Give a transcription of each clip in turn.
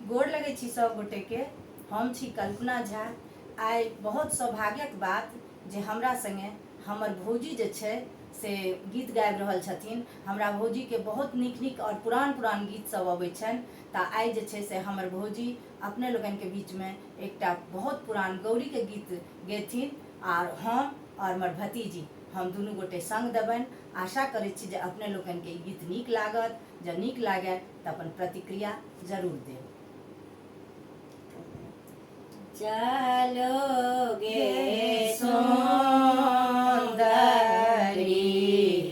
गोड़ लगे छी सब गोटे के। हम छी कल्पना झा। आइ बहुत सौभाग्यक बात जे हमरा संगे हमर भौजी जे छै से गीत गाबि रहल छथिन। हमरा भौजी के बहुत नीक नीक और पुरान पुरान गीत सब अबै छनि। तऽ आइ जे छै से हमर भौजी अपने लोगन के बीच में एकटा बहुत पुरान गौरी के गीत गेथिन और हम और हमर भतीजी हम दुनू गोटे संग देबनि। आशा करै छी जे अपने लोगन के ई गीत नीक लागत। जब नीक लागे तऽ अपन प्रतिक्रिया जरूर देब। चलोगे सुंदरी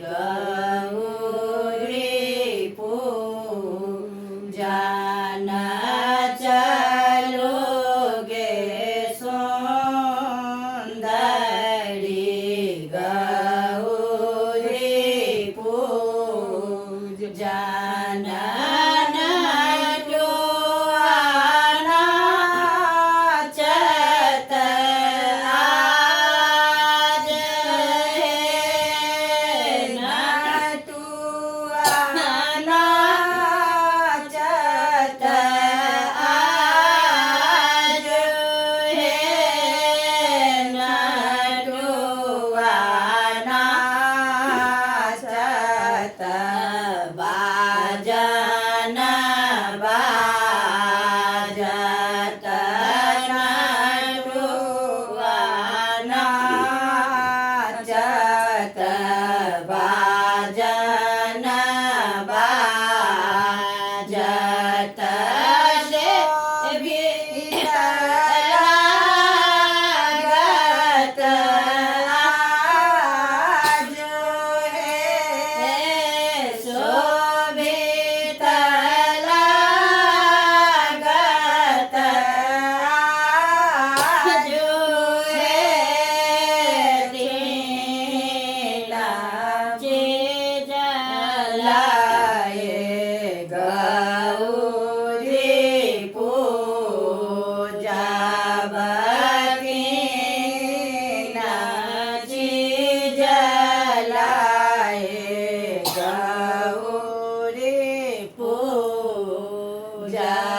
गौरी पूजन, चलोगे सुंदरी गौरी पूजन। गौरी पूजा।